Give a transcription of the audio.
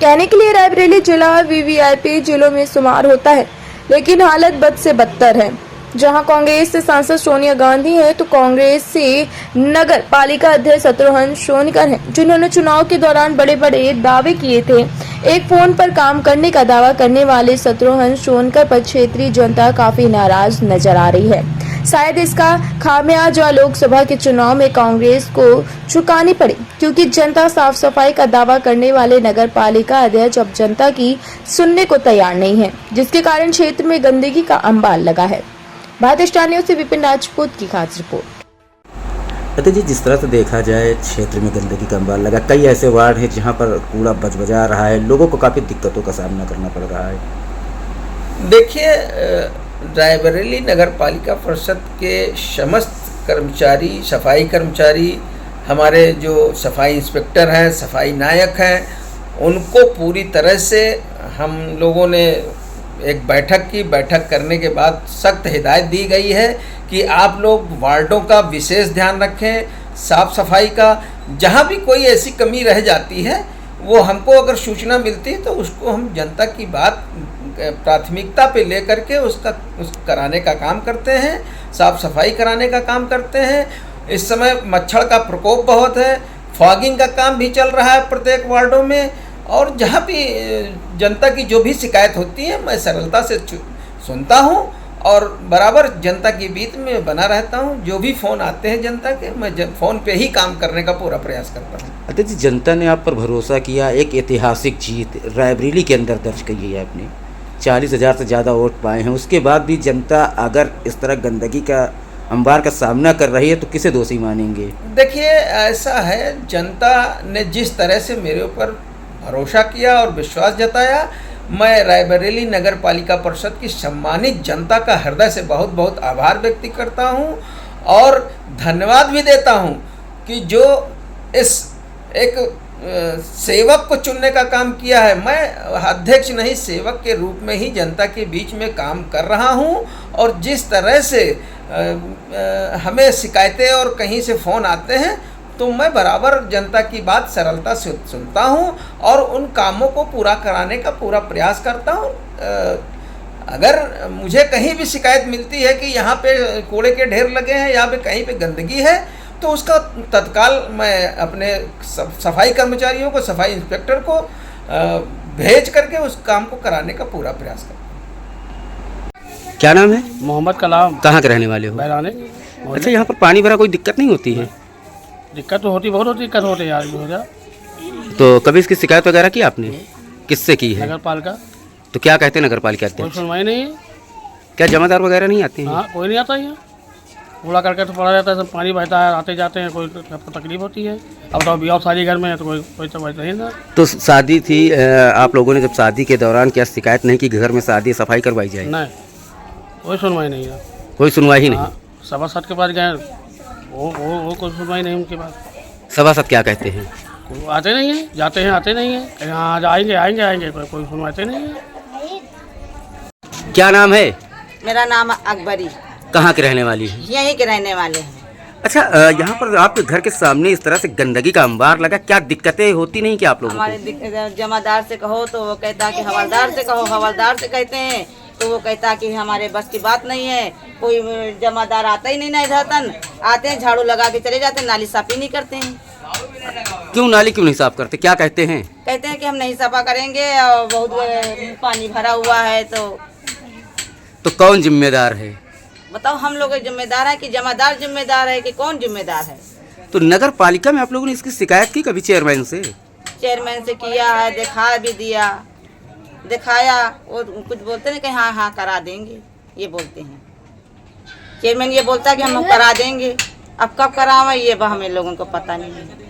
कहने के लिए रायबरेली जिला वीवीआईपी जिलों में शुमार होता है, लेकिन हालत बद से बदतर है। जहां कांग्रेस से सांसद सोनिया गांधी है तो कांग्रेस से नगर पालिका अध्यक्ष शत्रुघ्न सोनकर हैं, जिन्होंने चुनाव के दौरान बड़े बड़े दावे किए थे। एक फोन पर काम करने का दावा करने वाले शत्रुघ्न सोनकर पर क्षेत्रीय जनता काफी नाराज नजर आ रही है। शायद इसका खामियाजा लोकसभा के चुनाव में कांग्रेस को चुकानी पड़ी, क्योंकि जनता साफ सफाई का दावा करने वाले नगर पालिका अध्यक्ष अब जनता की सुनने को तैयार नहीं है, जिसके कारण क्षेत्र में गंदगी का अंबार लगा है। भारत स्टार न्यूज़ से विपिन राजपूत की खास रिपोर्ट। अतः जी, जिस तरह से देखा जाए क्षेत्र में गंदगी का अंबार लगा, कई ऐसे वार्ड हैं जहां पर कूड़ा बजबजा रहा है, लोगों को काफ़ी दिक्कतों का सामना करना पड़ रहा है। देखिए, रायबरेली नगर पालिका परिषद के समस्त कर्मचारी, सफाई कर्मचारी, हमारे जो सफाई इंस्पेक्टर हैं, सफाई नायक हैं, उनको पूरी तरह से हम लोगों ने एक बैठक करने के बाद सख्त हिदायत दी गई है कि आप लोग वार्डों का विशेष ध्यान रखें, साफ़ सफाई का। जहाँ भी कोई ऐसी कमी रह जाती है वो हमको अगर सूचना मिलती है तो उसको हम जनता की बात प्राथमिकता पे लेकर के उस कराने का काम करते हैं, साफ़ सफाई कराने का काम करते हैं। इस समय मच्छर का प्रकोप बहुत है, फॉगिंग का काम भी चल रहा है प्रत्येक वार्डों में, और जहाँ भी जनता की जो भी शिकायत होती है मैं सरलता से सुनता हूँ और बराबर जनता के बीच में बना रहता हूँ। जो भी फ़ोन आते हैं जनता के, मैं फ़ोन पे ही काम करने का पूरा प्रयास करता हूँ। अतः जी, जनता ने आप पर भरोसा किया, एक ऐतिहासिक जीत रायबरेली के अंदर दर्ज की है आपने, 40,000 से ज़्यादा वोट पाए हैं। उसके बाद भी जनता अगर इस तरह गंदगी का अंबार का सामना कर रही है तो किसे दोषी मानेंगे? देखिए, ऐसा है, जनता ने जिस तरह से मेरे ऊपर भरोसा किया और विश्वास जताया, मैं रायबरेली नगर पालिका परिषद की सम्मानित जनता का हृदय से बहुत बहुत आभार व्यक्त करता हूँ और धन्यवाद भी देता हूँ कि जो इस एक सेवक को चुनने का काम किया है। मैं अध्यक्ष नहीं, सेवक के रूप में ही जनता के बीच में काम कर रहा हूँ, और जिस तरह से हमें शिकायतें और कहीं से फ़ोन आते हैं तो मैं बराबर जनता की बात सरलता से सुनता हूँ और उन कामों को पूरा कराने का पूरा प्रयास करता हूँ। अगर मुझे कहीं भी शिकायत मिलती है कि यहाँ पे कूड़े के ढेर लगे हैं, यहाँ पे कहीं पे गंदगी है, तो उसका तत्काल मैं अपने सफाई कर्मचारियों को, सफाई इंस्पेक्टर को भेज करके उस काम को कराने का पूरा प्रयास करता हूँ। क्या नाम है? मोहम्मद कलाम। कहाँ के रहने वाले हो? बैराने। अच्छा, यहाँ पर पानी भरा कोई दिक्कत नहीं होती है? दिक्कत तो होती, बहुत दिक्कत होती है यार। तो कभी इसकी शिकायत वगैरह की आपने? किससे की है? नगर पालिका। तो क्या कहते हैं नगर पालिका अध्यक्ष? कोई सुनवाई नहीं है। क्या जमादार वगैरह नहीं आते हैं? हाँ, कोई नहीं आता है। कूड़ा करके तो पड़ा रहता है, सब पानी बहता है, आते जाते हैं, कोई सबको तकलीफ होती है। अब तो ब्याह शादी घर में है तो कोई तो नहीं ना। तो शादी थी, आप लोगों ने जब शादी के दौरान क्या शिकायत नहीं की घर में शादी सफाई करवाई जाए? नहीं, कोई सुनवाई नहीं है। कोई सुनवाई ही नहीं? सभासद के पास गए, वो कोई सुनवाई नहीं उनके पास। सभासद क्या कहते हैं? आते नहीं है, जाते हैं, आते नहीं है। हाँ, आएंगे, कोई सुनवाते नहीं है। क्या नाम है? मेरा नाम अकबरी। कहाँ के रहने वाली है? यहीं के रहने वाले हैं। अच्छा, यहाँ पर आपके घर के सामने इस तरह से गंदगी का अंबार लगा, क्या दिक्कतें होती नहीं क्या आप लोगों को? हमारे जमादार से कहो तो वो कहता कि हवलदार से कहो, हवलदार से कहते हैं तो वो कहता कि हमारे बस की बात नहीं है। कोई जमादार आता ही नहीं ना इधर तन, आते हैं झाड़ू लगा के चले जाते हैं, नाली साफ ही नहीं करते हैं। क्यों नाली क्यों नहीं साफ करते? क्या कहते हैं? कहते हैं कि हम नहीं सफा करेंगे और बहुत पानी भरा हुआ है। तो कौन जिम्मेदार है? बताओ, हम लोग जिम्मेदार है कि जमादार जिम्मेदार है कि कौन जिम्मेदार है? तो नगर पालिका में आप लोगों ने इसकी शिकायत की कभी चेयरमैन से? चेयरमैन से किया है, दिखाया, वो कुछ बोलते नहीं कि हाँ करा देंगे, ये बोलते हैं। चेयरमैन ये बोलता है कि हम करा देंगे, अब कब करावे ये हमें लोगों को पता नहीं है।